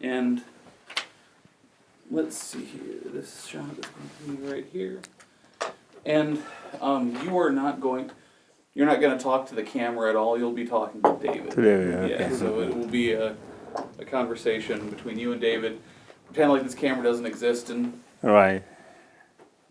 And let's see here. This shot is going to be right here. And you're not going to talk to the camera at all. You'll be talking to David. Today, Yeah, so it will be a conversation between you and David. Pretend like this camera doesn't exist and Right.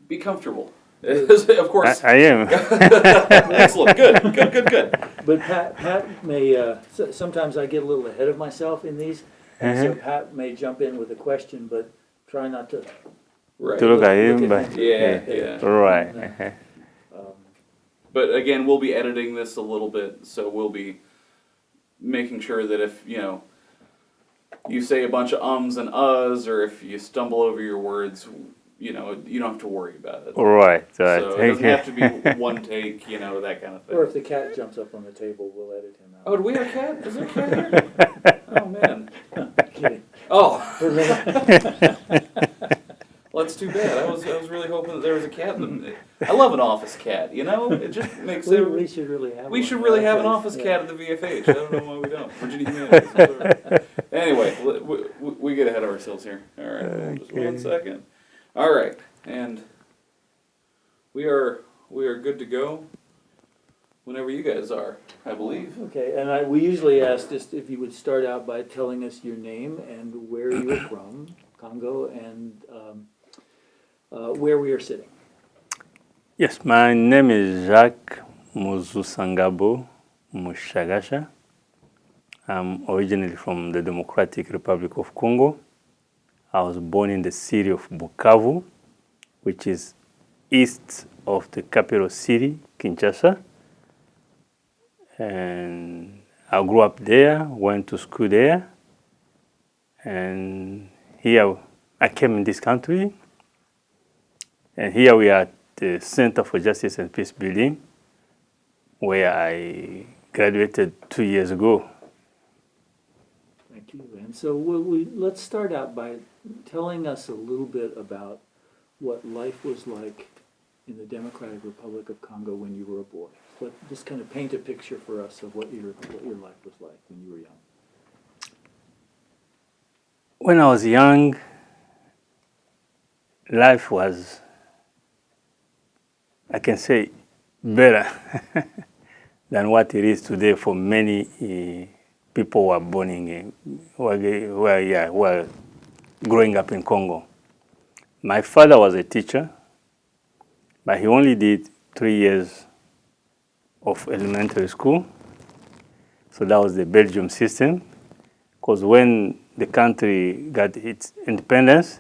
be comfortable. Of course. I am. Excellent. Good. But Pat may, sometimes I get a little ahead of myself in these, and so Pat may jump in with a question, but try not to. Right. To look at Look him, at but him. Yeah. right. But again, we'll be editing this a little bit, so we'll be making sure that if, you say a bunch of ums and uhs, or if you stumble over your words, you don't have to worry about it. Right. So it Thank doesn't you. have to be one take, that kind of thing. Or if the cat jumps up on the table, we'll edit him out. Oh, do we have a cat? Is there a cat here? Oh, man. Kidding. Oh, For a minute. well, that's too bad. I was really hoping that there was a cat. I love an office cat, It just makes it. We should really have We one. should really have an office cat at the VFH. I don't know why we don't. Virginia Humanities. Anyway, we get ahead of ourselves here. All right, just 1 second. All right, and we are good to go whenever you guys are, I believe. Okay, and we usually ask just if you would start out by telling us your name and where you're from, Congo, and where we are sitting. Yes, my name is Jacques Mushagasha. I'm originally from the Democratic Republic of Congo. I was born in the city of Bukavu, which is east of the capital city, Kinshasa. And I grew up there, went to school there. And here I came in this country. And here we are at the Center for Justice and Peace Building, where I graduated 2 years ago. Thank you. And so let's start out by telling us a little bit about what life was like in the Democratic Republic of Congo when you were a boy. Just kind of paint a picture for us of what your life was like when you were young. When I was young, life was, I can say, better than what it is today for many people who are born in, who are growing up in Congo. My father was a teacher, but he only did 3 years of elementary school. So that was the Belgium system. Because when the country got its independence,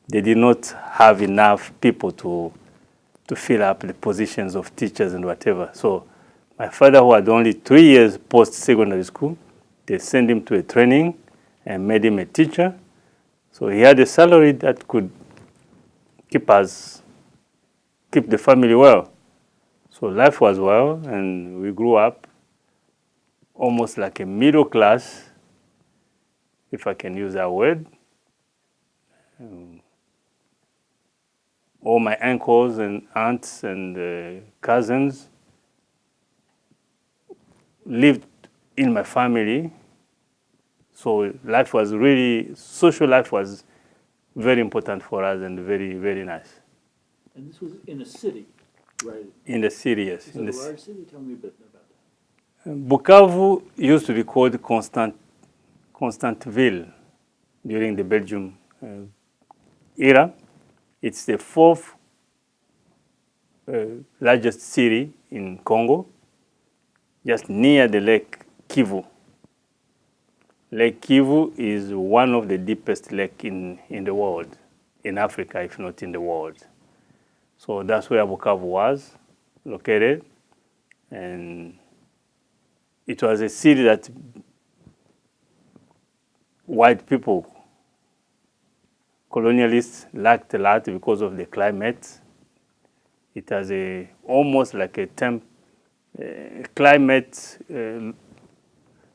they did not have enough people to fill up the positions of teachers and whatever. So my father, who had only 3 years post-secondary school, they sent him to a training and made him a teacher. So he had a salary that could keep the family well. So life was well, and we grew up almost like a middle class, if I can use that word. All my uncles and aunts and cousins lived in my family. So social life was very important for us and very, very nice. And this was in a city, right? In the city, yes. Is it a large city? Tell me a bit about that. Bukavu used to be called Constantville during the Belgium era. It's the fourth largest city in Congo, just near the Lake Kivu. Lake Kivu is one of the deepest lakes in the world, in Africa, if not in the world. So that's where Bukavu was located. And it was a city that white people, colonialists, liked a lot because of the climate. It has almost like a climate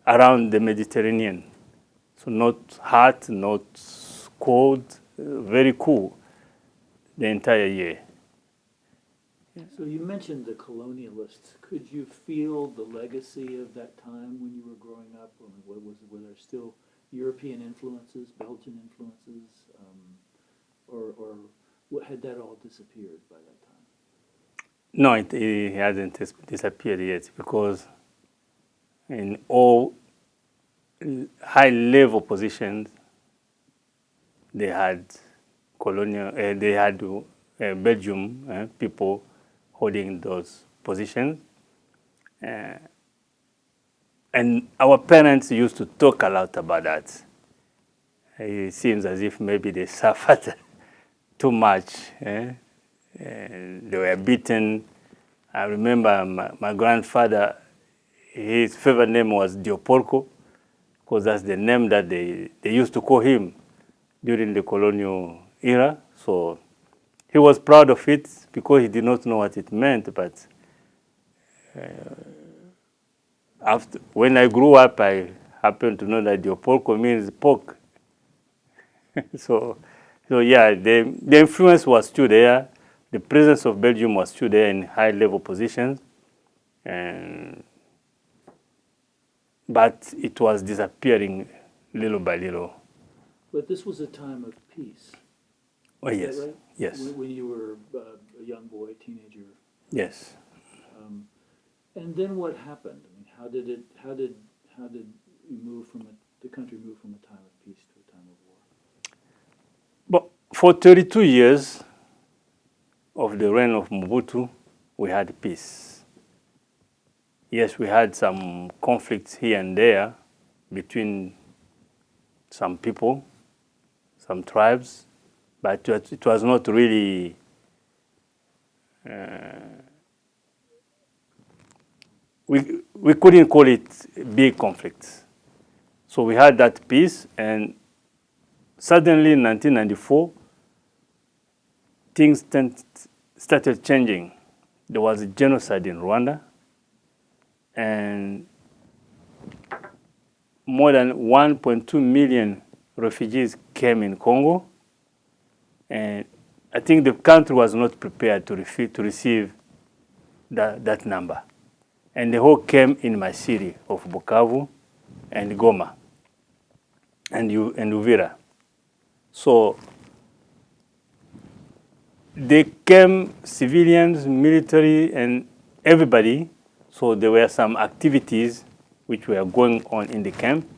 around the Mediterranean. So not hot, not cold, very cool the entire year. So you mentioned the colonialists. Could you feel the legacy of that time when you were growing up? Were there still European influences, Belgian influences, or had that all disappeared by that time? No, it hasn't disappeared yet because in all high-level positions, they had they had Belgium people holding those positions. And our parents used to talk a lot about that. It seems as if maybe they suffered too much. And they were beaten. I remember my grandfather, his favorite name was Dioporco, because that's the name that they used to call him during the colonial era. So he was proud of it because he did not know what it meant. But when I grew up, I happened to know that Dioporco means pork. so yeah, the influence was still there. The presence of Belgium was still there in high-level positions, but it was disappearing little by little. But this was a time of peace. Oh, Is yes, that right? yes, When you were a young boy, teenager. yes. And then what happened? I mean, how did you move from the country move from a time of peace to a time of war? But for 32 years of the reign of Mobutu, we had peace. Yes, we had some conflicts here and there between some people, some tribes, but it was not really we couldn't call it big conflicts. So we had that peace, and suddenly in 1994, things started changing. There was a genocide in Rwanda, and more than 1.2 million refugees came in Congo, and I think the country was not prepared to receive that number. And they all came in my city of Bukavu and Goma and Uvira. So they came, civilians, military, and everybody. So there were some activities which were going on in the camp.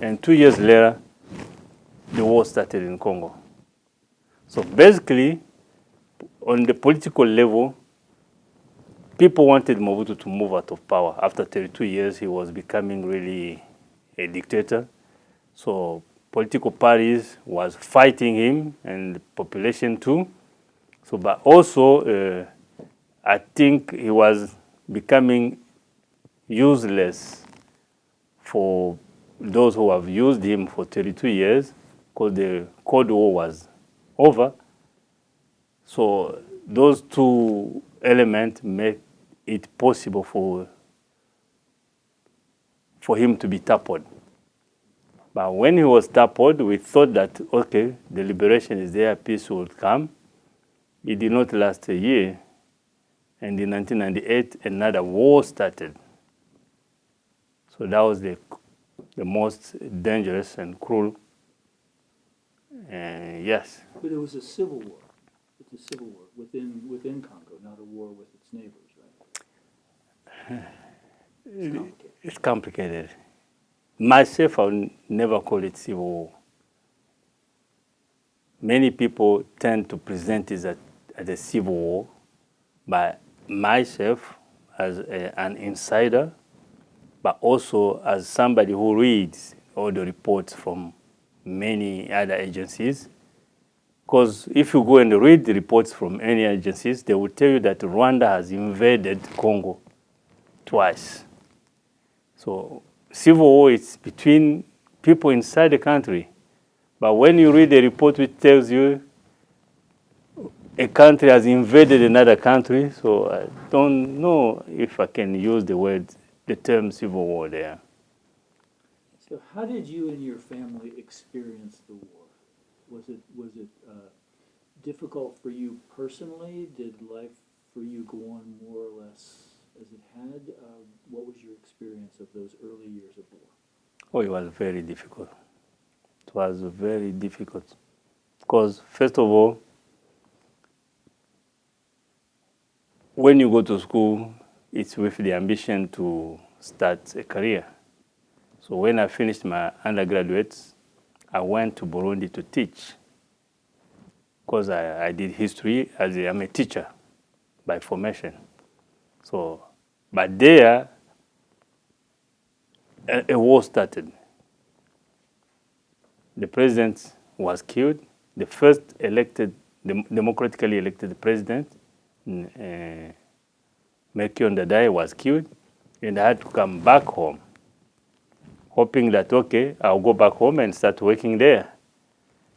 And 2 years later, the war started in Congo. So basically, on the political level, people wanted Mobutu to move out of power. After 32 years, he was becoming really a dictator. So political parties was fighting him, and the population too. So, but also, I think he was becoming useless for those who have used him for 32 years, because the Cold War was over. So those two elements make it possible for him to be toppled. But when he was toppled, we thought that, okay, the liberation is there, peace will come. It did not last a year. And in 1998, another war started. So that was the most dangerous and cruel. Yes. But it was a civil war. It's a civil war within Congo, not a war with its neighbors, right? It's complicated. It's complicated. Myself, I would never call it civil war. Many people tend to present it as a civil war, but myself, as an insider, but also as somebody who reads all the reports from many other agencies, because if you go and read the reports from any agencies, they will tell you that Rwanda has invaded Congo twice. So civil war is between people inside the country. But when you read a report which tells you a country has invaded another country, so I don't know if I can use the term civil war there. So how did you and your family experience the war? Was it difficult for you personally? Did life for you go on more or less as it had? What was your experience of those early years of war? Oh, it was very difficult. it was very difficult. Because, first of all, when you go to school, it's with the ambition to start a career. So when I finished my undergraduate, I went to Burundi to teach. Because I did history, I'm a teacher by formation. So, but there, a war started. The president was killed. The first democratically elected president, Melchior Ndadaye, was killed, and I had to come back home, hoping that, okay, I'll go back home and start working there.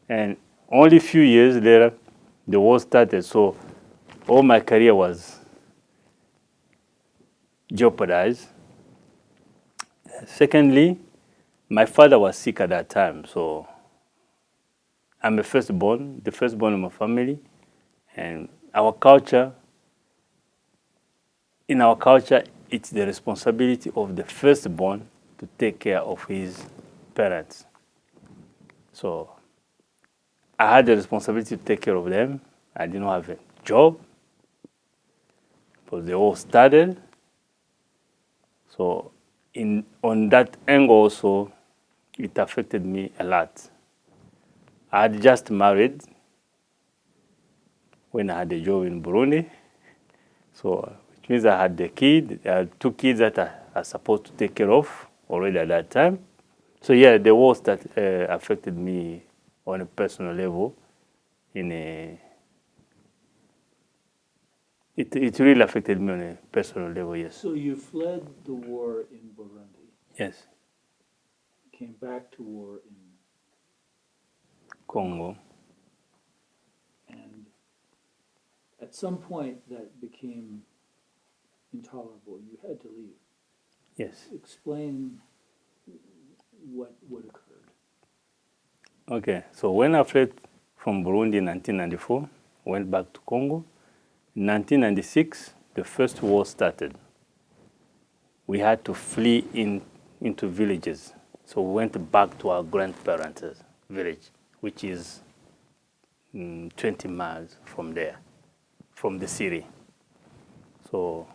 And only a few years later, the war started, so all my career was jeopardized. Secondly, my father was sick at that time, so I'm the firstborn in my family, and in our culture, it's the responsibility of the firstborn to take care of his parents. So I had the responsibility to take care of them. I didn't have a job, because they all started. So on that angle also, it affected me a lot. I had just married when I had a job in Burundi. So which means I had two kids that I was supposed to take care of already at that time. So yeah, the wars that affected me on a personal level, it really affected me on a personal level, yes. So you fled the war in Burundi, Yes, came back to war in Congo. and at some point that became intolerable. You had to leave. Yes. Explain what occurred. Okay, so when I fled from Burundi in 1994, went back to Congo. In 1996, the first war started. We had to flee into villages. So we went back to our grandparents' village, which is 20 miles from there, from the city. So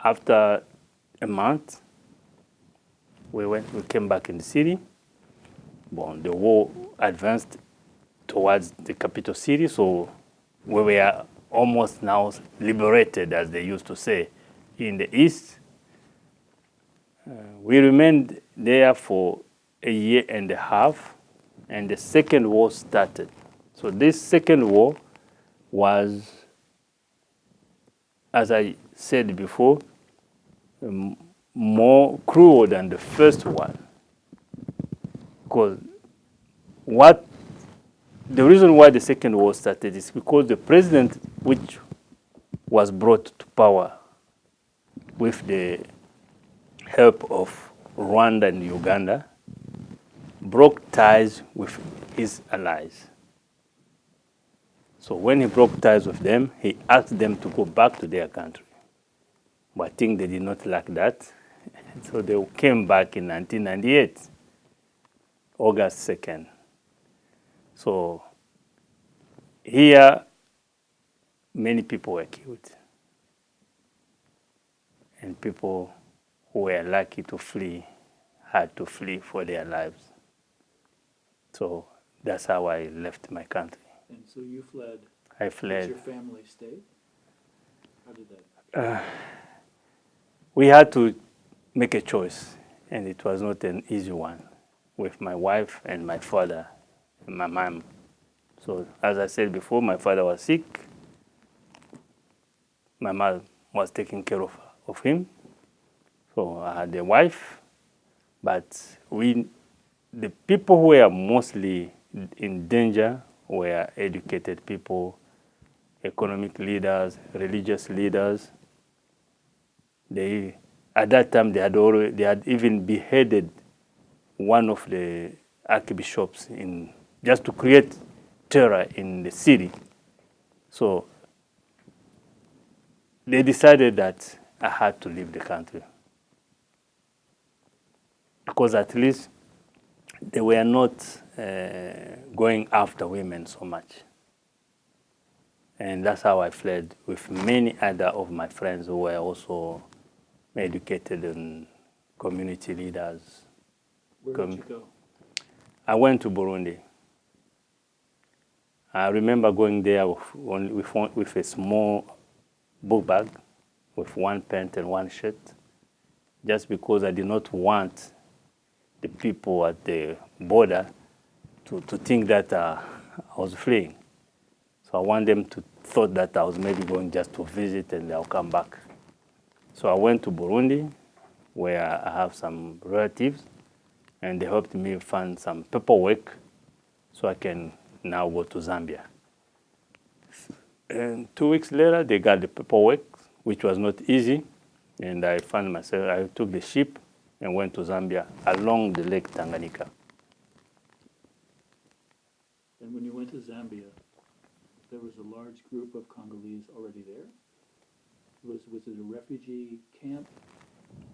after a month, we came back in the city. Well, the war advanced towards the capital city, so we were almost now liberated, as they used to say, in the east. We remained there for a year and a half, and the second war started. So this second war was, as I said before, more cruel than the first one. Because the reason why the second war started is because the president, which was brought to power with the help of Rwanda and Uganda, broke ties with his allies. So when he broke ties with them, he asked them to go back to their country. But I think they did not like that. So they came back in 1998, August 2nd. So here, many people were killed. And people who were lucky to flee had to flee for their lives. So that's how I left my country. And so you fled. I Did fled. your family stay? How did that? We had to make a choice, and it was not an easy one, with my wife and my father and my mom. So as I said before, my father was sick. My mom was taking care of him. So I had a wife, but the people who were mostly in danger were educated people, economic leaders, religious leaders. At that time, they had even beheaded one of the archbishops just to create terror in the city. So they decided that I had to leave the country, because at least they were not going after women so much. And that's how I fled with many other of my friends who were also educated and community leaders. Where did you go? I went to Burundi. I remember going there with a small book bag with one pant and one shirt, just because I did not want the people at the border to think that I was fleeing. So I want them to thought that I was maybe going just to visit and I'll come back. So I went to Burundi, where I have some relatives, and they helped me find some paperwork so I can now go to Zambia. And 2 weeks later, they got the paperwork, which was not easy, and I found myself, I took the ship and went to Zambia along the Lake Tanganyika. And when you went to Zambia, there was a large group of Congolese already there? Was it a refugee camp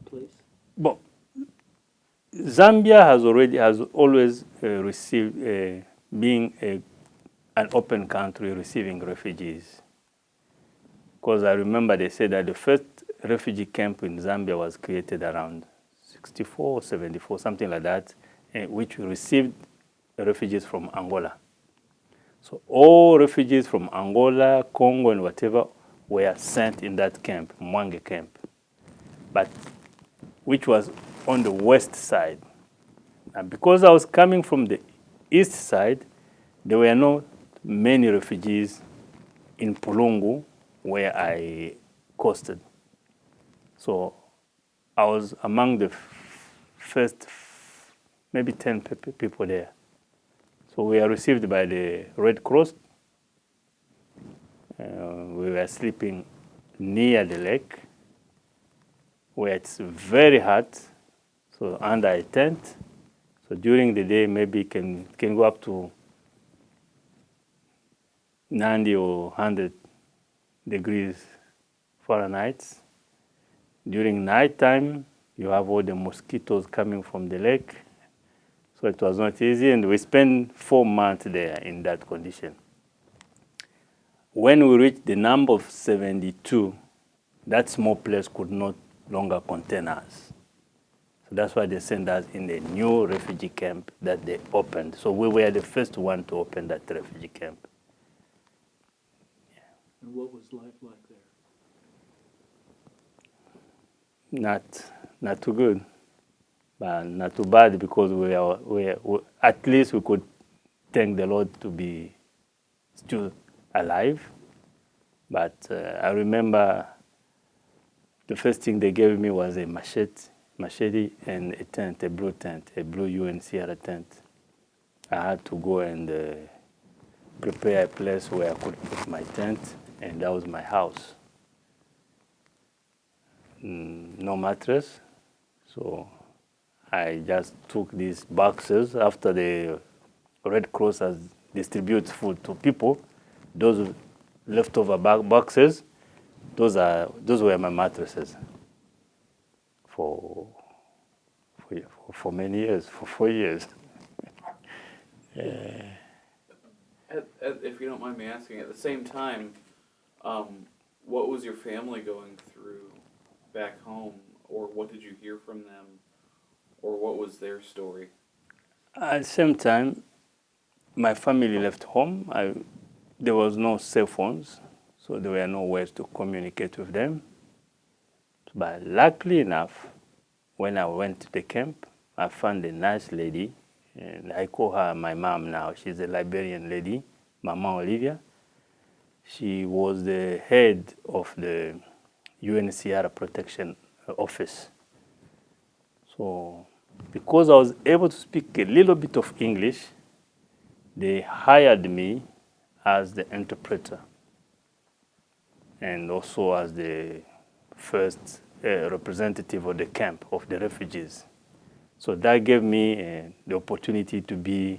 place? But Zambia has always received, being an open country receiving refugees. Because I remember they said that the first refugee camp in Zambia was created around 64 or 74, something like that, which received refugees from Angola. So all refugees from Angola, Congo, and whatever were sent in that camp, Mwange camp, but which was on the west side. And because I was coming from the east side, there were not many refugees in Pulungu, where I coasted. So I was among the first maybe 10 people there. So we are received by the Red Cross. We were sleeping near the lake, where it's very hot, so under a tent. So during the day, maybe can go up to 90 or 100 degrees Fahrenheit. During nighttime, you have all the mosquitoes coming from the lake. So it was not easy, and we spent 4 months there in that condition. When we reached the number of 72, that small place could not longer contain us. So that's why they sent us in the new refugee camp that they opened. So we were the first one to open that refugee camp. Yeah. And what was life like there? Not too good, but not too bad, because we at least we could thank the Lord to be still alive. But I remember the first thing they gave me was a machete and a tent, a blue UNCR tent. I had to go and prepare a place where I could put my tent, and that was my house. No mattress, so I just took these boxes after the Red Cross has distributed food to people. Those leftover boxes, those were my mattresses for many years, for 4 years. If you don't mind me asking, at the same time, what was your family going through back home, or what did you hear from them, or what was their story? At the same time, my family left home. There was no cell phones, so there were no ways to communicate with them. But luckily enough, when I went to the camp, I found a nice lady, and I call her my mom now. She's a Liberian lady, Mama Olivia. She was the head of the UNCR Protection Office. So because I was able to speak a little bit of English, they hired me as the interpreter and also as the first representative of the camp of the refugees. So that gave me the opportunity to be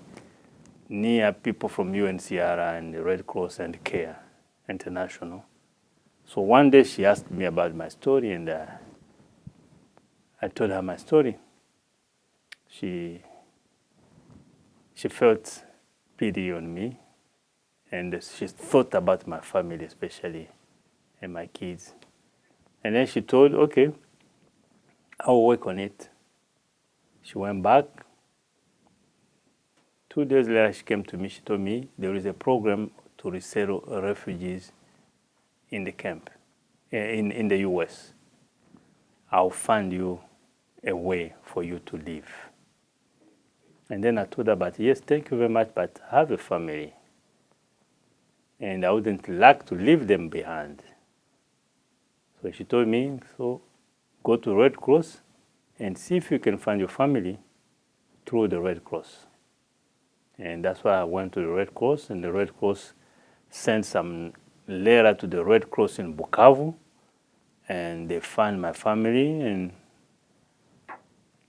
near people from UNCR and the Red Cross and CARE International. So one day she asked me about my story, and I told her my story. She she felt pity on me, and she thought about my family especially and my kids. And then she told, okay, I'll work on it. She went back. 2 days later, she came to me. She told me there is a program to resettle refugees in the camp, in the U.S. I'll find you a way for you to live. And then I told her, but yes, thank you very much, but I have a family. And I wouldn't like to leave them behind. So she told me, so go to Red Cross and see if you can find your family through the Red Cross. And that's why I went to the Red Cross, and the Red Cross sent some letter to the Red Cross in Bukavu, and they found my family, and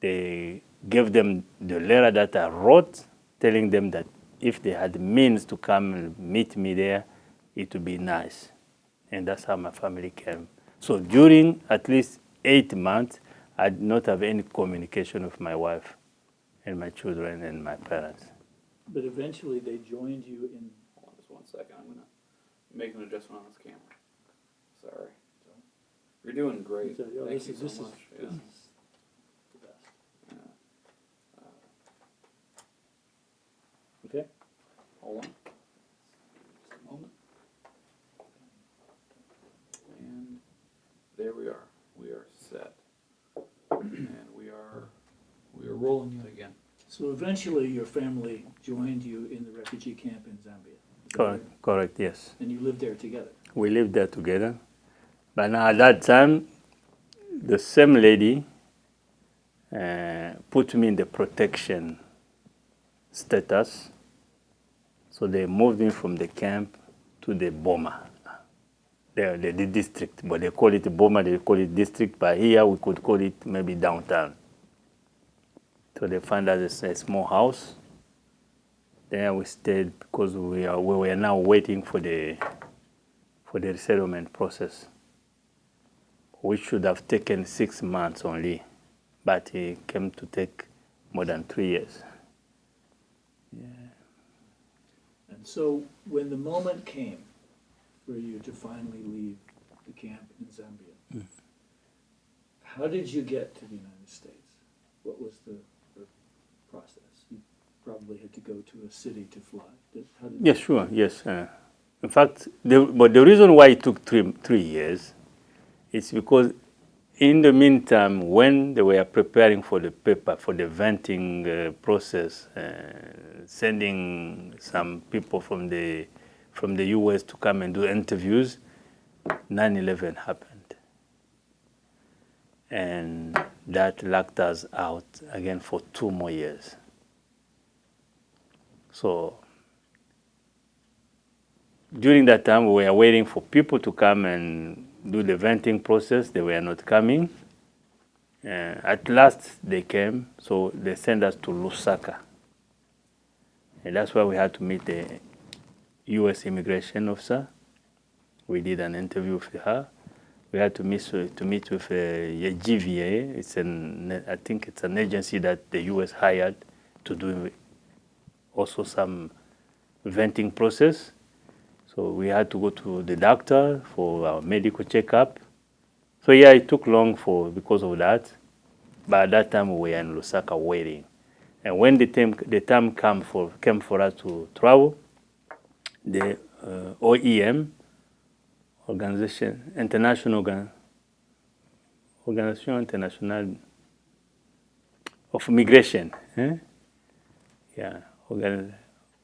they gave them the letter that I wrote, telling them that if they had means to come and meet me there, it would be nice. And that's how my family came. So during at least 8 months, I did not have any communication with my wife and my children and my parents. But eventually they joined you in. Hold on just 1 second. I'm going to make an adjustment on this camera. Sorry. You're doing great. So, yeah, Thank this you is- so this is- much. this Yeah. is the best. Okay. Hold on. Just a moment. And there we are. We are set. And we are rolling it again. So eventually your family joined you in the refugee camp in Zambia. Is that Correct, right? correct, yes. And you lived there together. We lived there together. But now at that time, the same lady put me in the protection status. So they moved me from the camp to the Boma, the district. But they call it Boma, they call it district. But here we could call it maybe downtown. So they found us a small house. There we stayed because we were now waiting for the resettlement process, which should have taken 6 months only, but it came to take more than 3 years. And so when the moment came for you to finally leave the camp in Zambia, how did you get to the United States? What was the process? You probably had to go to a city to fly. How did Yes, sure, yes. In fact, but the reason why it took 3 years is because in the meantime, when they were preparing for the paper, for the venting process, sending some people from the US to come and do interviews, 9/11 happened. And that locked us out again for 2 more years. So during that time, we were waiting for people to come and do the venting process. They were not coming. At last, they came, so they sent us to Lusaka. And that's where we had to meet the U.S. immigration officer. We did an interview with her. We had to meet with a GVA. I think it's an agency that the U.S. hired to do also some venting process. So we had to go to the doctor for our medical checkup. So yeah, it took long because of that. But at that time we were in Lusaka waiting. And when the time came for us to travel, the OEM, Organization International of Migration, yeah,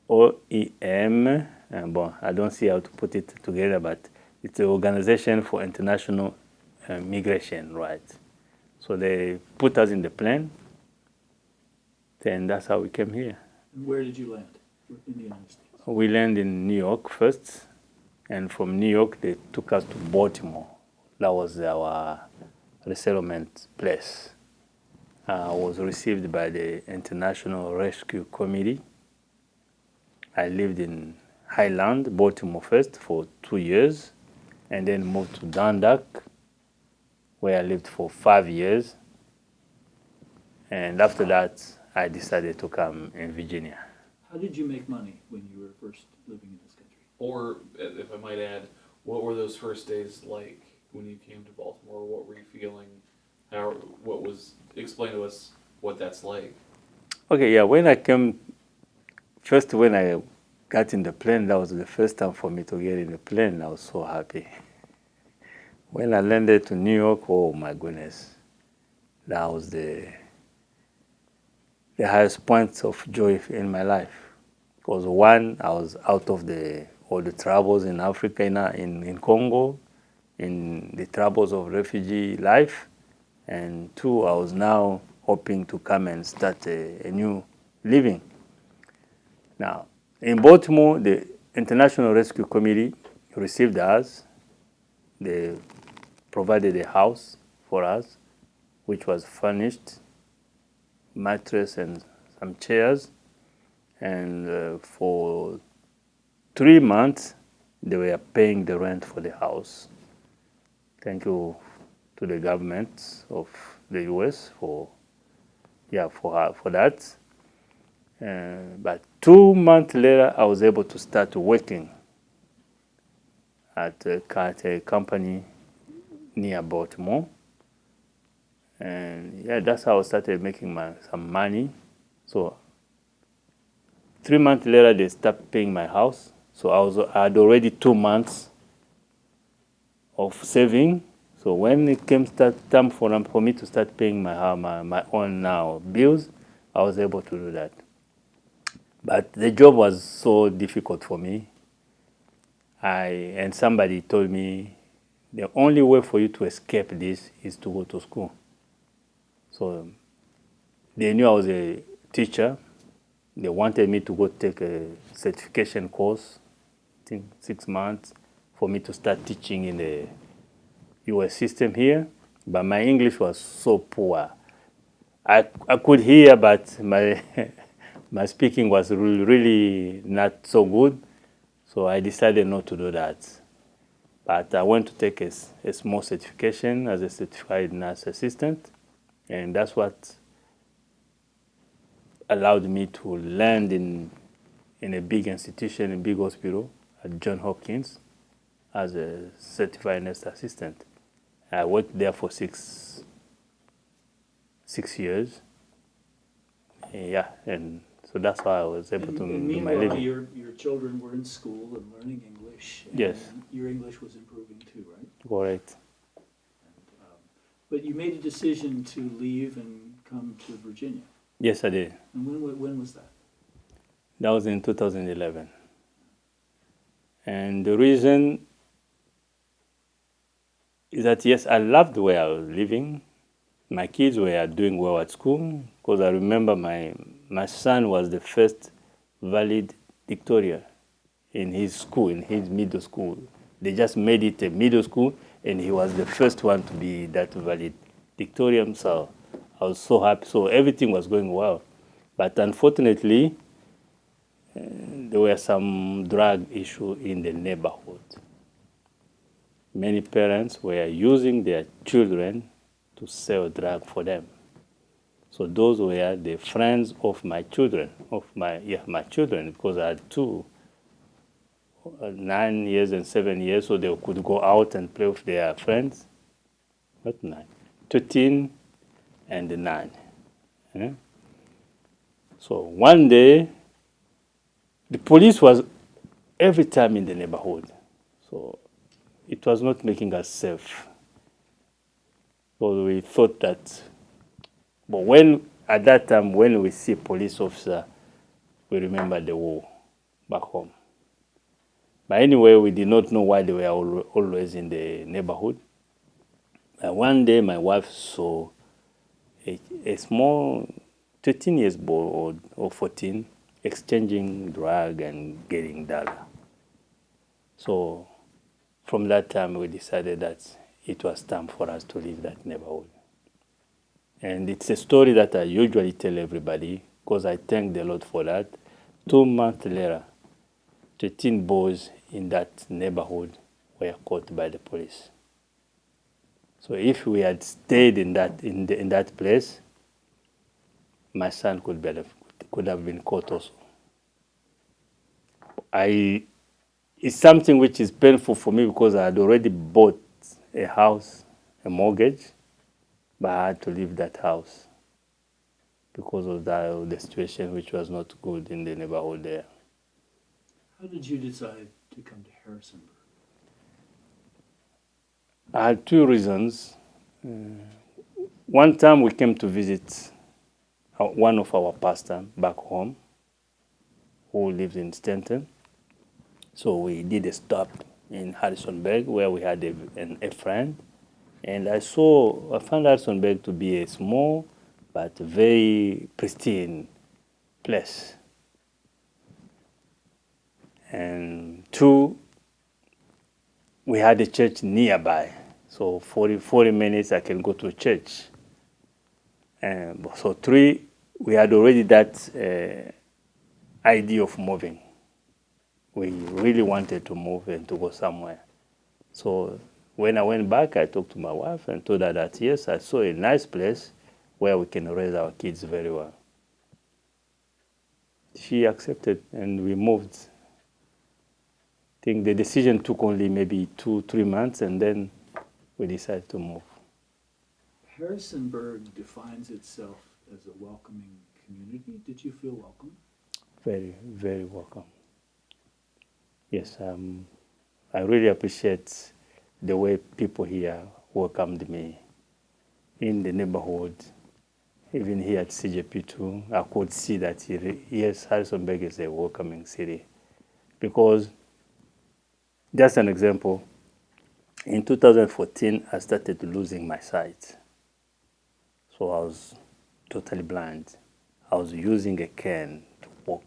OEM. I don't see how to put it together, but it's the Organization for International Migration, right? So they put us in the plane, and that's how we came here. And where did you land in the United States? We landed in New York first, and from New York they took us to Baltimore. That was our resettlement place. I was received by the International Rescue Committee. I lived in Highland, Baltimore first for 2 years, and then moved to Dundalk, where I lived for 5 years. And after that, I decided to come in Virginia. How did you make money when you were first living in this country? Or, if I might add, what were those first days like when you came to Baltimore? What were you feeling? Explain to us what that's like. Okay, yeah, when I came, first when I got in the plane, that was the first time for me to get in the plane. I was so happy. When I landed to New York, oh my goodness, that was the highest point of joy in my life. Because one, I was out of all the troubles in Africa, in Congo, in the troubles of refugee life. And two, I was now hoping to come and start a new living. Now, in Baltimore, the International Rescue Committee received us. They provided a house for us, which was furnished, mattress and some chairs. And for 3 months, they were paying the rent for the house. Thank you to the government of the U.S. for that. But 2 months later, I was able to start working at a company near Baltimore. And yeah, that's how I started making some money. So 3 months later, they stopped paying my house. So I had already 2 months of saving. So when it came time for me to start paying my own now bills, I was able to do that. But the job was so difficult for me. And somebody told me the only way for you to escape this is to go to school. So they knew I was a teacher. They wanted me to go take a certification course, I think 6 months, for me to start teaching in the US system here. But my English was so poor. I could hear, but my my speaking was really not so good. So I decided not to do that. But I went to take a small certification as a certified nurse assistant. And that's what allowed me to land in a big institution, a big hospital at Johns Hopkins as a certified nurse assistant. I worked there for six years. Yeah, and so that's how I was able to do my meanwhile, living. your children were in school and learning English. And Yes. your English was improving too, right? Correct. But you made a decision to leave and come to Virginia. Yes, I did. And when was that? That was in 2011. And the reason is that, yes, I loved where I was living. My kids were doing well at school because I remember my son was the first valid Victoria in his school, in his middle school. They just made it a middle school, and he was the first one to be that valid Victorian. So I was so happy. So everything was going well. But unfortunately, there were some drug issues in the neighborhood. Many parents were using their children to sell drug for them. So those were the friends of my children, my children, because I had two, 9 years and 7 years, so they could go out and play with their friends. Not 9, 13 and 9. Yeah? So one day, the police was every time in the neighborhood. So it was not making us safe. So we thought that, but at that time, when we see police officer, we remember the war back home. But anyway, we did not know why they were always in the neighborhood. And one day, my wife saw a small 13 years old or 14 exchanging drug and getting dollar. So from that time, we decided that it was time for us to leave that neighborhood. And it's a story that I usually tell everybody because I thank the Lord for that. 2 months later, 13 boys in that neighborhood were caught by the police. So if we had stayed in that place, my son could have been caught also. it's something which is painful for me because I had already bought a house, a mortgage, but I had to leave that house because of the situation which was not good in the neighborhood there. How did you decide to come to Harrisonburg? I had two reasons. One time we came to visit one of our pastors back home who lived in Stanton. So we did a stop in Harrisonburg where we had a friend. And I found Harrisonburg to be a small but very pristine place. And two, we had a church nearby. So 40 minutes I can go to church. And so three, we had already that idea of moving. We really wanted to move and to go somewhere. So when I went back, I talked to my wife and told her that, yes, I saw a nice place where we can raise our kids very well. She accepted and we moved. I think the decision took only maybe 2-3 months and then we decided to move. Harrisonburg defines itself as a welcoming community. Did you feel welcome? Very, very welcome. Yes, I really appreciate the way people here welcomed me in the neighborhood. Even here at CJP2, I could see that, yes, Harrisonburg is a welcoming city. Because, just an example, in 2014, I started losing my sight. So I was totally blind. I was using a cane to walk.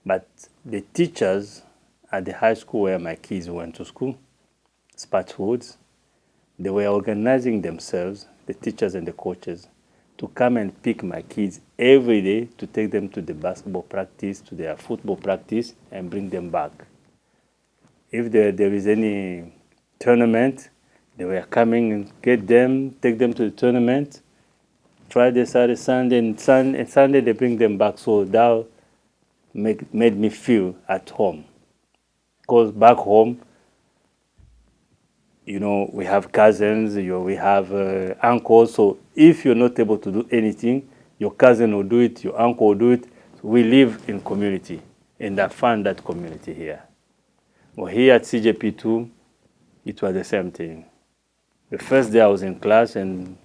But the teachers at the high school where my kids went to school, Spotswoods, they were organizing themselves, the teachers and the coaches, to come and pick my kids every day to take them to the basketball practice, to their football practice, and bring them back. If there is any tournament, they were coming and get them, take them to the tournament. Friday, Saturday, Sunday, and Sunday they bring them back. So that made me feel at home. Because back home, we have cousins, we have uncles. So if you're not able to do anything, your cousin will do it, your uncle will do it. So we live in community, and I found that community here. Well, here at CJP2, it was the same thing. The first day I was in class, and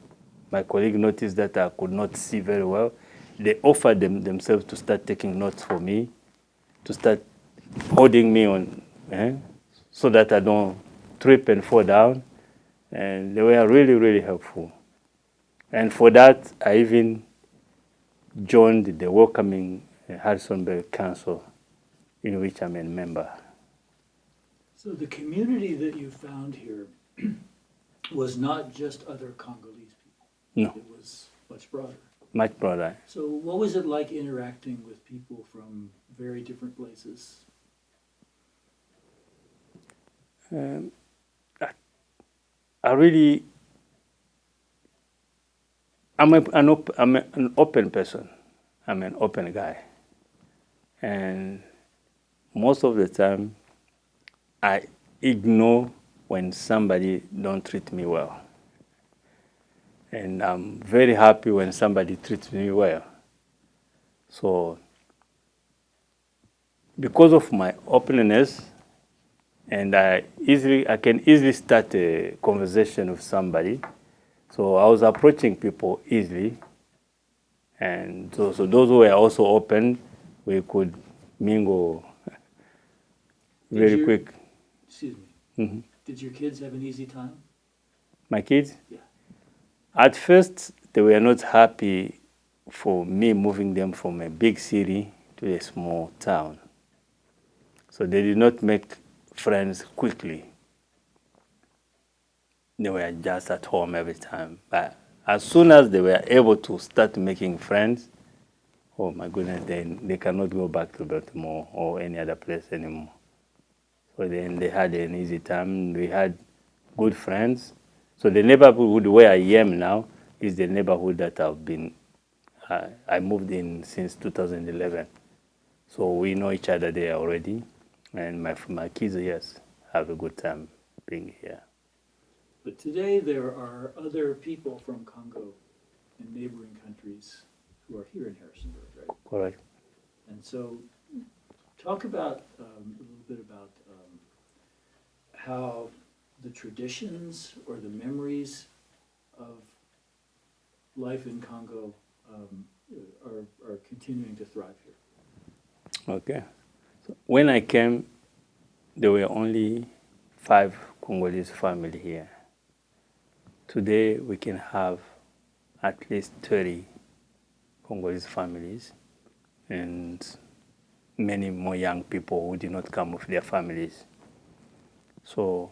my colleague noticed that I could not see very well. They offered themselves to start taking notes for me, to start holding me on, so that I don't trip and fall down. And they were really, really helpful. And for that, I even joined the Welcoming Harrisonburg Council, in which I'm a member. So the community that you found here was not just other Congolese people. No. It was much broader. Much broader. So what was it like interacting with people from very different places? I'm an open person. I'm an open guy. And most of the time, I ignore when somebody don't treat me well. And I'm very happy when somebody treats me well. So, because of my openness, and I can easily start a conversation with somebody. So I was approaching people easily. And so those who were also open, we could mingle very quick. Excuse me. Mm-hmm. Did your kids have an easy time? My kids? Yeah. At first, they were not happy for me moving them from a big city to a small town. So they did not make friends quickly. They were just at home every time. But as soon as they were able to start making friends, oh my goodness, then they cannot go back to Baltimore or any other place anymore. So then they had an easy time. We had good friends. So the neighborhood where I am now is the neighborhood that I moved in since 2011. So we know each other there already. And my kids, yes, have a good time being here. But today there are other people from Congo and neighboring countries who are here in Harrisonburg, right? Correct. And so, talk about a little bit about how the traditions or the memories of life in Congo are continuing to thrive here. Okay. So when I came, there were only 5 Congolese family here. Today we can have at least 30 Congolese families and many more young people who did not come with their families. So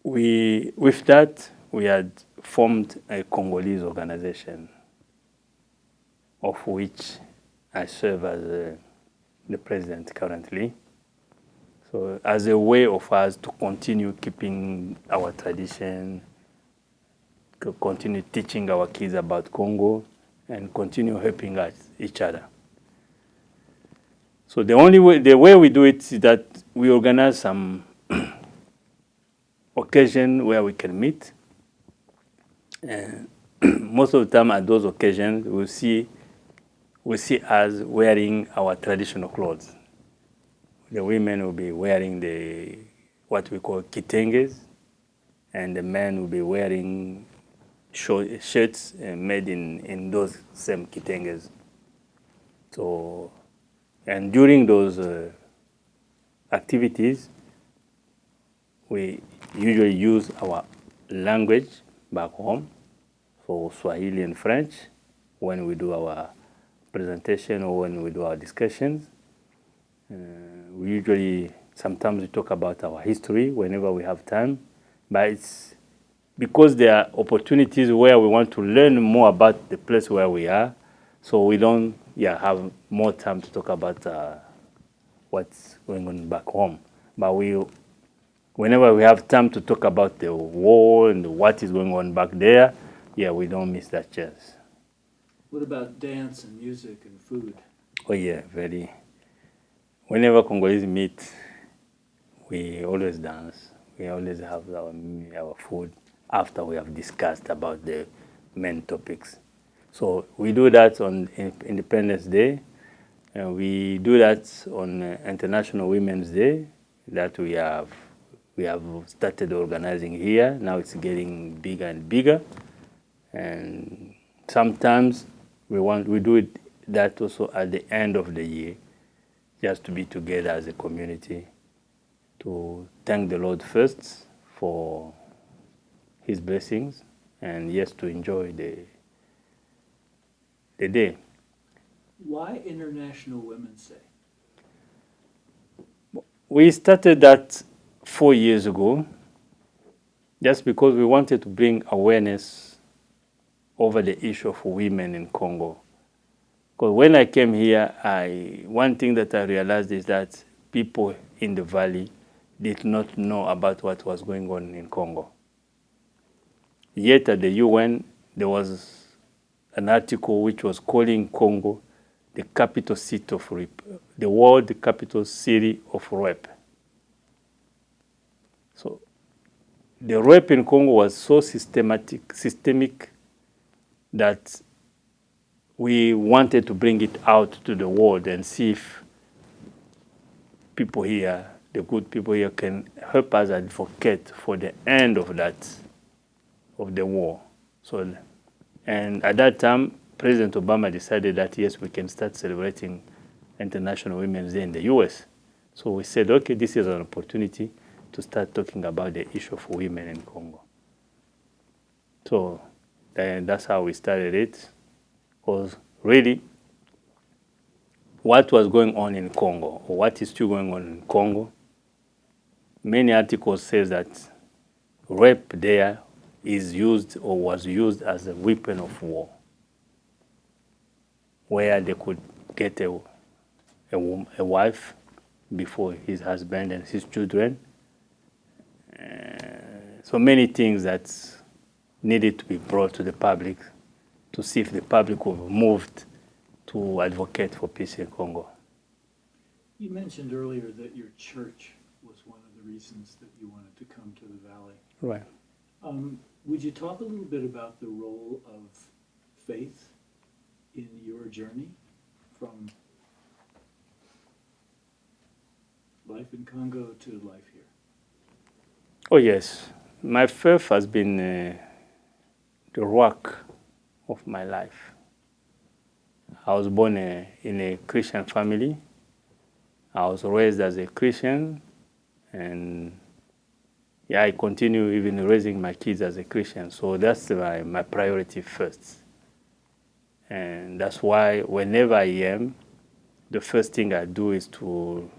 with that, we had formed a Congolese organization, of which I serve as the president currently. So as a way of us to continue keeping our tradition, continue teaching our kids about Congo, and continue helping each other. So the way we do it is that we organize some occasion where we can meet. And most of the time at those occasions, we see us wearing our traditional clothes. The women will be wearing what we call kitenges, and the men will be wearing shirts made in those same kitenges. So, and during those activities, we usually use our language back home, so Swahili and French, when we do our presentation or when we do our discussions. We usually, sometimes we talk about our history whenever we have time, but it's because there are opportunities where we want to learn more about the place where we are, so we don't have more time to talk about what's going on back home. But whenever we have time to talk about the war and what is going on back there, we don't miss that chance. What about dance and music and food? Oh yeah, very. Whenever Congolese meet, we always dance. We always have our food after we have discussed about the main topics. So we do that on Independence Day. We do that on International Women's Day that we have started organizing here. Now it's getting bigger and bigger. And sometimes we do that also at the end of the year, just to be together as a community, to thank the Lord first for His blessings, and yes, to enjoy the day. Why International Women's Day? We started that 4 years ago, just because we wanted to bring awareness over the issue of women in Congo. Because when I came here, one thing that I realized is that people in the valley did not know about what was going on in Congo. Yet at the UN, there was an article which was calling Congo the capital city of rape, the world capital city of rape. So the rape in Congo was so systemic that we wanted to bring it out to the world and see if people here, the good people here, can help us advocate for the end of the war. So, and at that time, President Obama decided that yes, we can start celebrating International Women's Day in the US. So we said, okay, this is an opportunity to start talking about the issue of women in Congo. So that's how we started it. Because really, what was going on in Congo, or what is still going on in Congo, many articles say that rape there is used or was used as a weapon of war, where they could get a wife before his husband and his children. So many things that needed to be brought to the public to see if the public were moved to advocate for peace in Congo. You mentioned earlier that your church was one of the reasons that you wanted to come to the Valley. Right. Would you talk a little bit about the role of faith in your journey from life in Congo to life here? Oh, yes. My faith has been the rock of my life. I was born in a Christian family. I was raised as a Christian, and yeah, I continue even raising my kids as a Christian. So that's my priority first. And that's why whenever I am, the first thing I do is to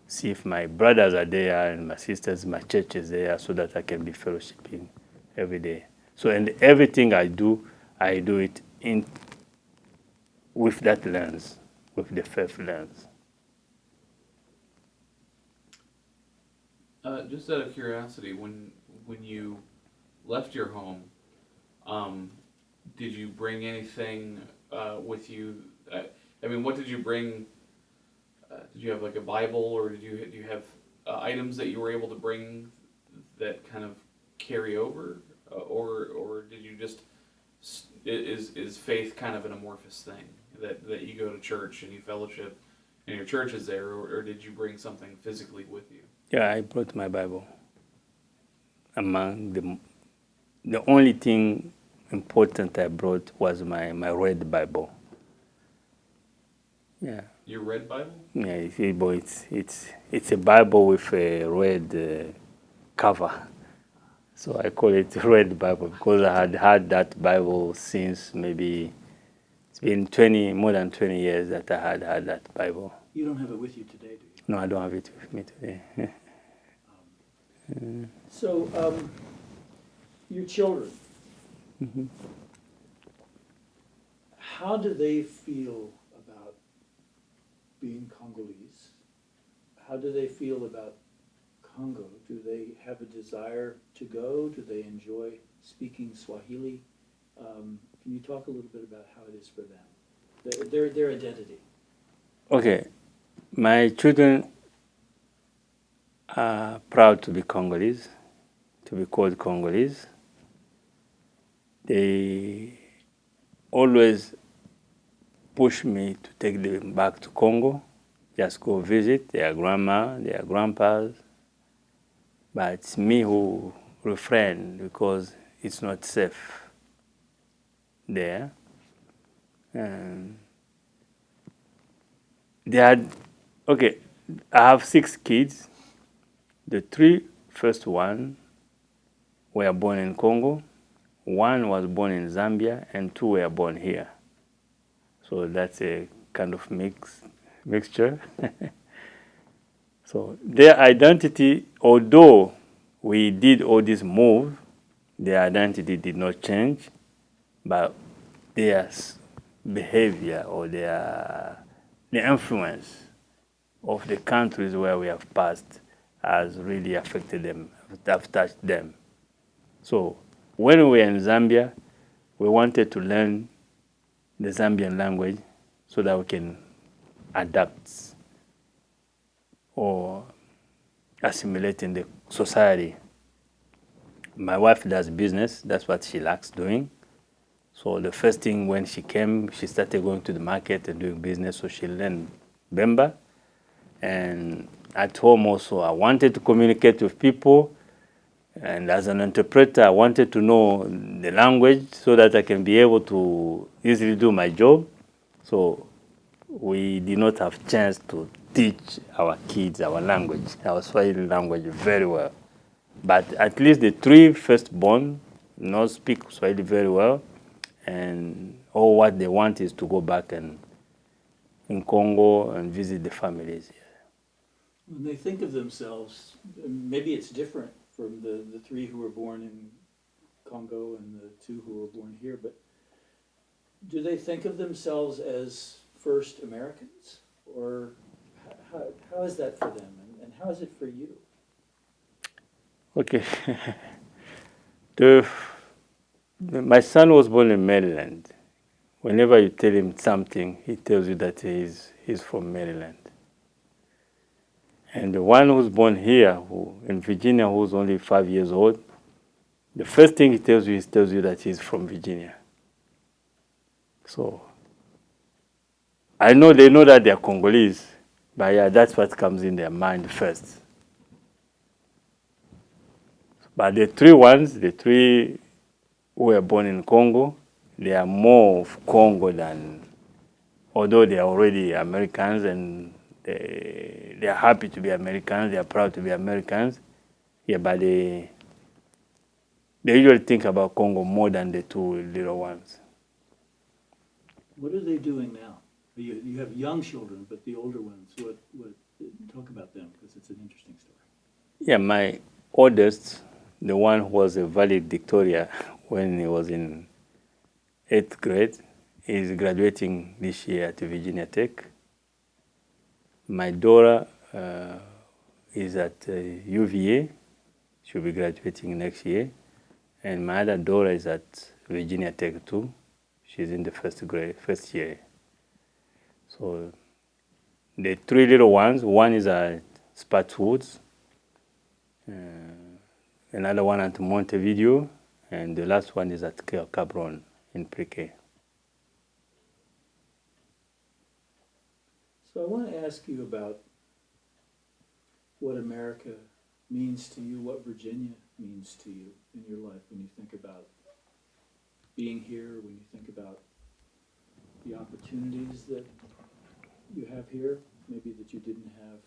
see if my brothers are there and my sisters, my church is there, so that I can be fellowshipping every day. So, and everything I do it with that lens, with the faith lens. Just out of curiosity, when you left your home, did you bring anything with you? I mean, what did you bring? Did you have like a Bible, or do you have items that you were able to bring that kind of carry over, or did you just is faith kind of an amorphous thing that you go to church and you fellowship and your church is there, or did you bring something physically with you? Yeah, I brought my Bible. Among the only thing important I brought was my red Bible. Yeah. Your red Bible? Yeah, it's a Bible with a red cover. So I call it red Bible because I had that Bible since maybe it's been more than 20 years that I had that Bible. You don't have it with you today, do you? No, I don't have it with me today. So, your children, how do they feel about being Congolese? How do they feel about Congo? Do they have a desire to go? Do they enjoy speaking Swahili? Can you talk a little bit about how it is for them, their identity? Okay, my children are proud to be Congolese, to be called Congolese. They always push me to take them back to Congo, just go visit their grandma, their grandpas. But it's me who refrain because it's not safe there. And they had, okay, I have 6 kids. The 3 first one were born in Congo, 1 was born in Zambia, and 2 were born here. So that's a kind of mixture. So their identity, although we did all this move, their identity did not change, but their behavior or the influence of the countries where we have passed has really affected them, have touched them. So when we were in Zambia, we wanted to learn the Zambian language so that we can adapt or assimilate in the society. My wife does business, that's what she likes doing. So the first thing when she came, she started going to the market and doing business, so she learned Bemba. And at home also, I wanted to communicate with people. And as an interpreter, I wanted to know the language so that I can be able to easily do my job. So we did not have chance to teach our kids our language, our Swahili language very well. But at least the 3 firstborn now speak Swahili very well. And all what they want is to go back in Congo and visit the families. When they think of themselves, maybe it's different from the 3 who were born in Congo and the 2 who were born here, but do they think of themselves as first Americans? Or how is that for them, and how is it for you? Okay. My son was born in Maryland, whenever you tell him something, he tells you that he's from Maryland. And the one who's born here, in Virginia, who's only 5 years old, the first thing he tells you that he's from Virginia. So I know they know that they're Congolese, but yeah, that's what comes in their mind first. But the three who were born in Congo, they are more of Congo than, although they are already Americans and they are happy to be Americans, they are proud to be Americans. Yeah, but they usually think about Congo more than the two little ones. What are they doing now? You have young children, but the older ones, what talk about them, because it's an interesting story. Yeah, my oldest, the one who was a valedictorian when he was in 8th grade, is graduating this year at Virginia Tech. My daughter is at UVA. She'll be graduating next year. And my other daughter is at Virginia Tech too. She's in the first year. So the three little ones, one is at Spotswoods, another one at Montevideo, and the last one is at Cabron in pre-K. So I want to ask you about what America means to you, what Virginia means to you in your life when you think about being here, when you think about the opportunities that you have here, maybe that you didn't have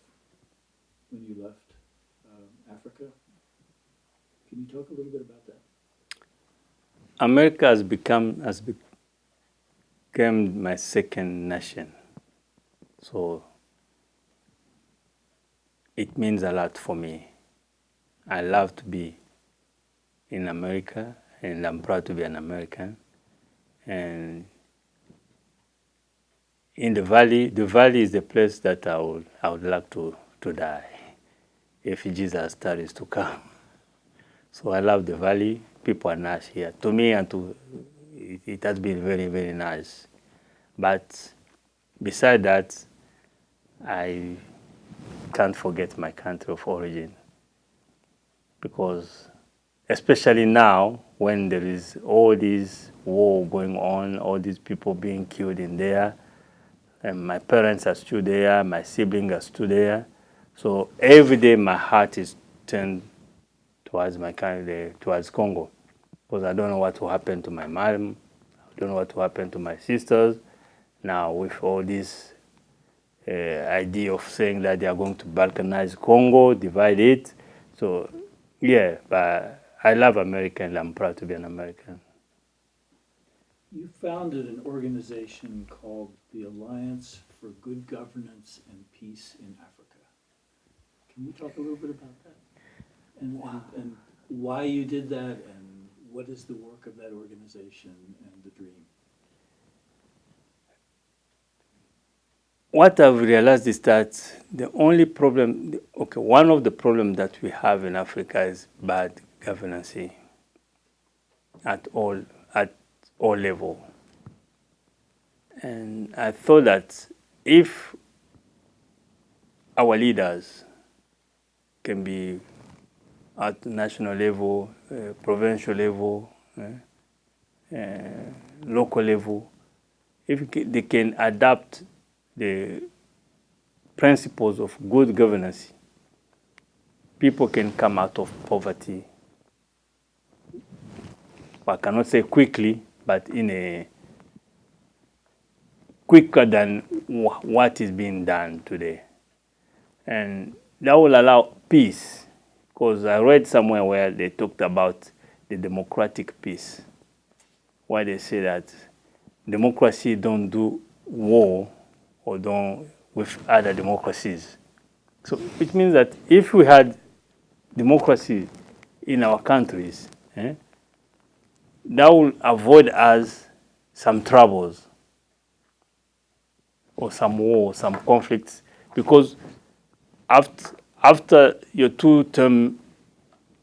when you left Africa. Can you talk a little bit about that? America has become my second nation. So it means a lot for me. I love to be in America, and I'm proud to be an American. And in the valley is the place that I would like to die if Jesus starts to come. So I love the valley. People are nice here. To me, it has been very, very nice. But beside that, I can't forget my country of origin, because especially now when there is all this war going on, all these people being killed in there, and my parents are still there, my siblings are still there. So every day my heart is turned towards my country, towards Congo, because I don't know what will happen to my mom, I don't know what will happen to my sisters. Now with all this idea of saying that they are going to balkanize Congo, divide it. So yeah, but I love America and I'm proud to be an American. You founded an organization called the Alliance for Good Governance and Peace in Africa. Can you talk a little bit about that? And why you did that, and what is the work of that organization and the dream? What I've realized is that the only problem, one of the problems that we have in Africa is bad governance at all levels. And I thought that if our leaders can be at national level, provincial level, local level, if they can adapt the principles of good governance, people can come out of poverty. I cannot say quickly, but in a quicker than what is being done today. And that will allow peace, because I read somewhere where they talked about the democratic peace, where they say that democracy don't do war or don't with other democracies. So it means that if we had democracy in our countries, that will avoid us some troubles or some war, some conflicts, because after your two-term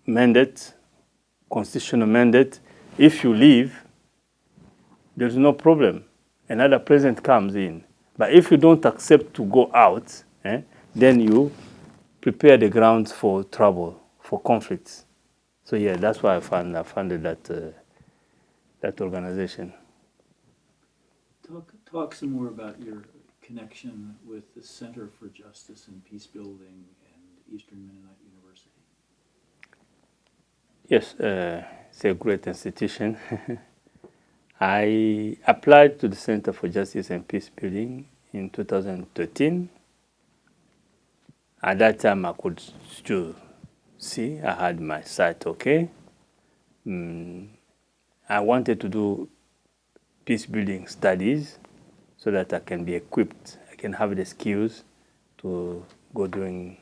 mandate, constitutional mandate, if you leave, there's no problem. another president comes in. But if you don't accept to go out, then you prepare the grounds for trouble, for conflicts. So yeah, that's why I founded that organization. Talk some more about your connection with the Center for Justice and Peace Building and Eastern Mennonite University. Yes, it's a great institution. I applied to the Center for Justice and Peace Building in 2013. At that time, I could still see I had my sight okay. I wanted to do peace building studies so that I can be equipped, I can have the skills to go doing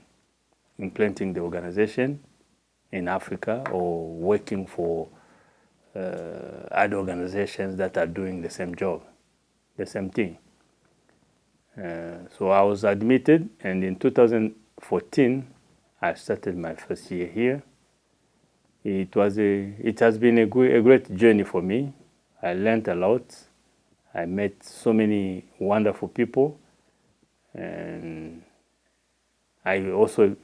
implementing the organization in Africa or working for other organizations that are doing the same job, the same thing. So I was admitted, and in 2014, I started my first year here. It has been a great journey for me. I learned a lot. I met so many wonderful people, and I also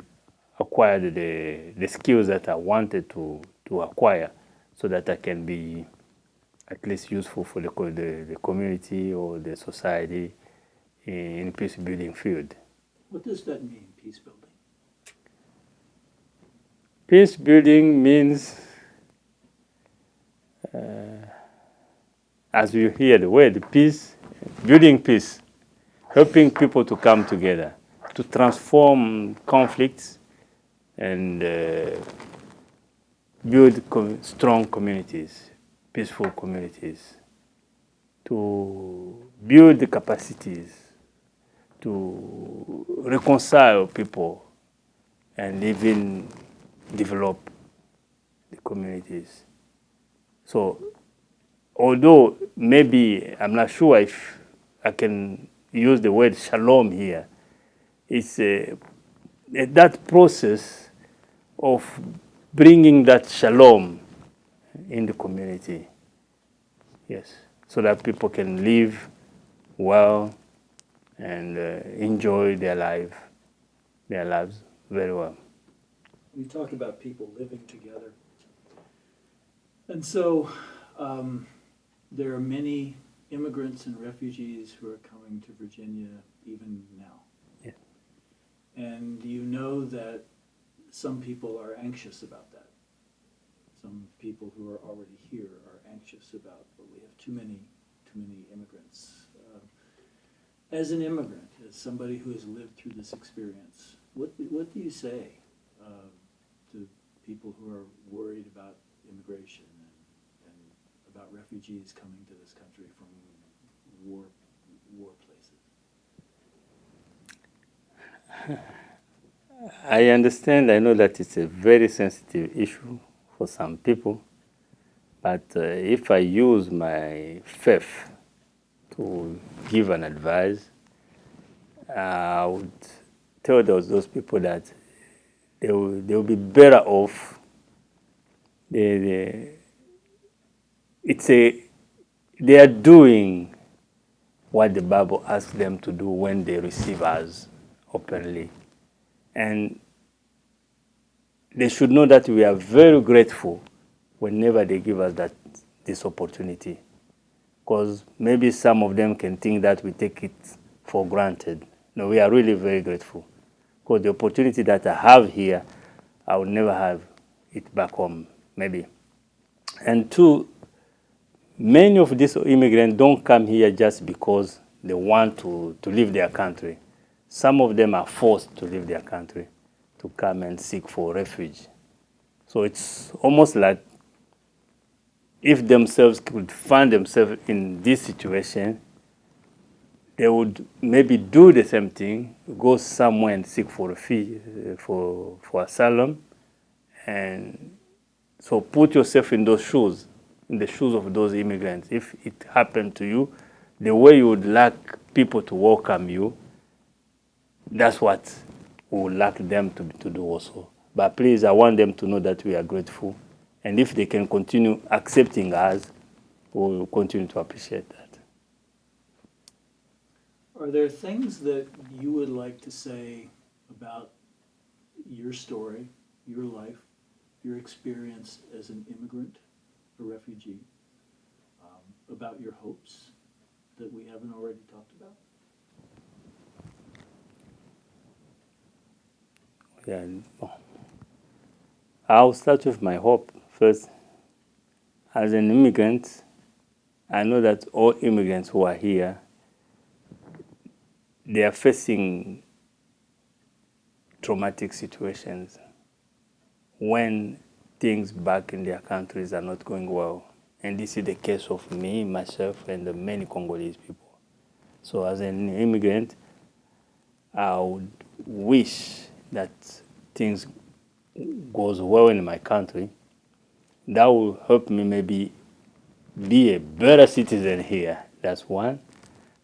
acquired the skills that I wanted to acquire, so that I can be at least useful for the community or the society in peace building field. What does that mean, peace building? Peace building means, as you hear the word, peace, building peace, helping people to come together, to transform conflicts and build strong communities, peaceful communities, to build the capacities, to reconcile people and even develop the communities. So, although maybe I'm not sure if I can use the word shalom here, it's that process of bringing that shalom in the community. Yes, so that people can live well and enjoy their lives very well. You talk about people living together. And so there are many immigrants and refugees who are coming to Virginia even now. Yeah. And you know that some people are anxious about that. Some people who are already here are anxious about, but we have too many immigrants. As an immigrant, as somebody who has lived through this experience, what do you say to people who are worried about immigration and about refugees coming to this country from war places? I understand, I know that it's a very sensitive issue for some people, but if I use my faith to give an advice, I would tell those people that they will be better off. They are doing what the Bible asks them to do when they receive us openly. And they should know that we are very grateful whenever they give us this opportunity. Because maybe some of them can think that we take it for granted. No, we are really very grateful. Because the opportunity that I have here, I would never have it back home, maybe. And two, many of these immigrants don't come here just because they want to leave their country. Some of them are forced to leave their country to come and seek for refuge. So it's almost like if themselves could find themselves in this situation, they would maybe do the same thing, go somewhere and seek for refuge, for asylum. And so put yourself in those shoes, in the shoes of those immigrants. If it happened to you, the way you would like people to welcome you, that's what we would like them to do also. But please, I want them to know that we are grateful. And if they can continue accepting us, we will continue to appreciate that. Are there things that you would like to say about your story, your life, your experience as an immigrant, a refugee, about your hopes that we haven't already talked about? Yeah. I'll start with my hope first. As an immigrant, I know that all immigrants who are here, they are facing traumatic situations when things back in their countries are not going well. And this is the case of me, myself, and the many Congolese people. So as an immigrant, I would wish that things goes well in my country. That will help me maybe be a better citizen here. That's one.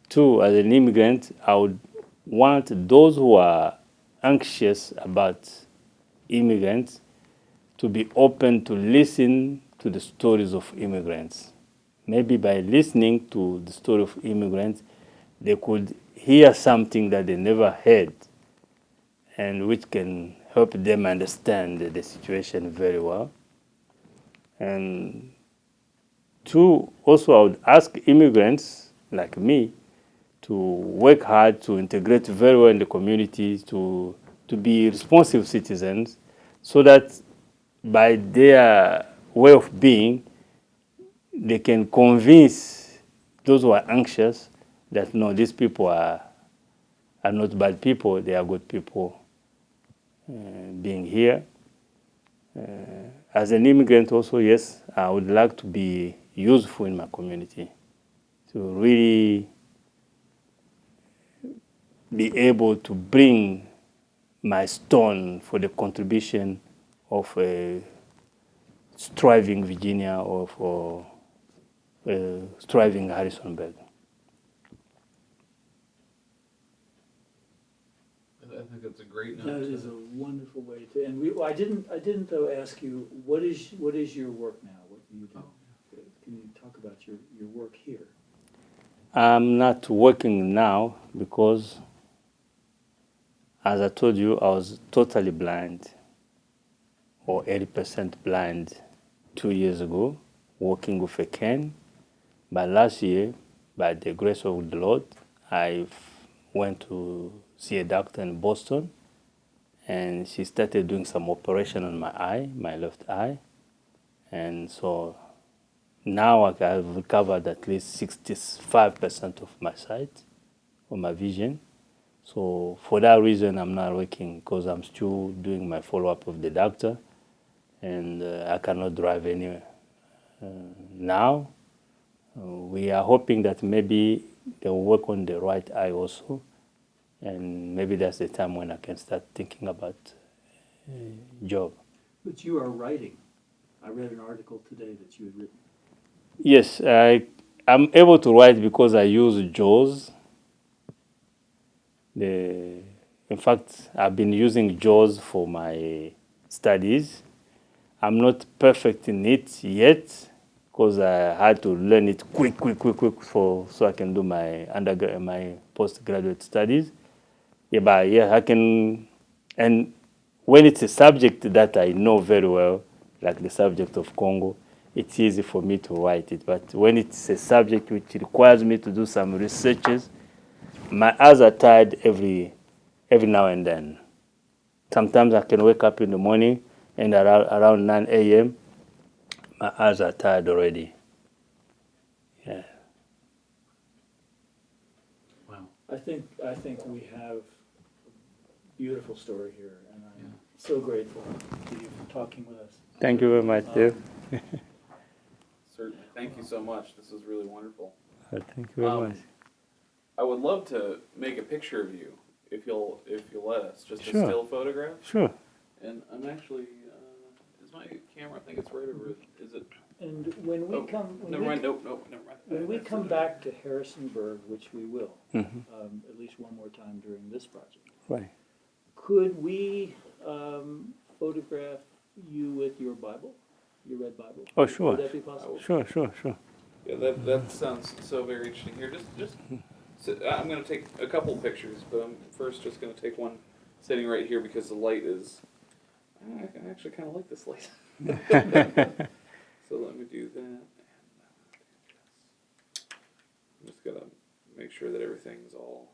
Two, as an immigrant, I would want those who are anxious about immigrants to be open to listen to the stories of immigrants. Maybe by listening to the story of immigrants, they could hear something that they never heard and which can help them understand the situation very well. And two, also I would ask immigrants like me to work hard to integrate very well in the community, to be responsive citizens, so that by their way of being, they can convince those who are anxious that no, these people are not bad people, they are good people being here. As an immigrant also, yes, I would like to be useful in my community, to really be able to bring my stone for the contribution of a striving Virginia or for striving Harrisonburg. I think that's a great note. That is a wonderful way to end. I didn't though ask you, what is your work now? What do you do? Can you talk about your work here? I'm not working now because, as I told you, I was totally blind, or 80% blind 2 years ago, working with a cane. But last year, by the grace of the Lord, I went to see a doctor in Boston, and she started doing some operation on my eye, my left eye. And so now I've recovered at least 65% of my sight, or my vision. So for that reason, I'm not working because I'm still doing my follow-up with the doctor, and I cannot drive anywhere. Now, we are hoping that maybe they'll work on the right eye also, and maybe that's the time when I can start thinking about job. But you are writing. I read an article today that you had written. Yes, I'm able to write because I use JAWS. In fact, I've been using JAWS for my studies. I'm not perfect in it yet because I had to learn it quick so I can do my my postgraduate studies. Yeah, but yeah, I can. And when it's a subject that I know very well, like the subject of Congo, it's easy for me to write it. But when it's a subject which requires me to do some researches, my eyes are tired every now and then. Sometimes I can wake up in the morning and around 9 a.m., my eyes are tired already. Yeah. Wow. I think we have a beautiful story here, and I'm so grateful to you for talking with us. Thank you very much, Dave. Certainly. Thank you so much. This is really wonderful. Thank you very much. I would love to make a picture of you if you'll let us. Just Sure. a still photograph. Sure. And I'm actually is my camera? I think it's right over. Is it? And when we come, Never mind. Nope. Never mind. when we come back to Harrisonburg, which we will, Mm-hmm. at least one more time during this project, Right. could we photograph you with your Bible, your red Bible? Oh, sure. Would that be possible? Sure. Yeah, that sounds so very interesting. Here, just So I'm going to take a couple pictures, but I'm first just going to take one sitting right here because the light is. I actually kind of like this light. So let me do that. I'm just going to make sure that everything's all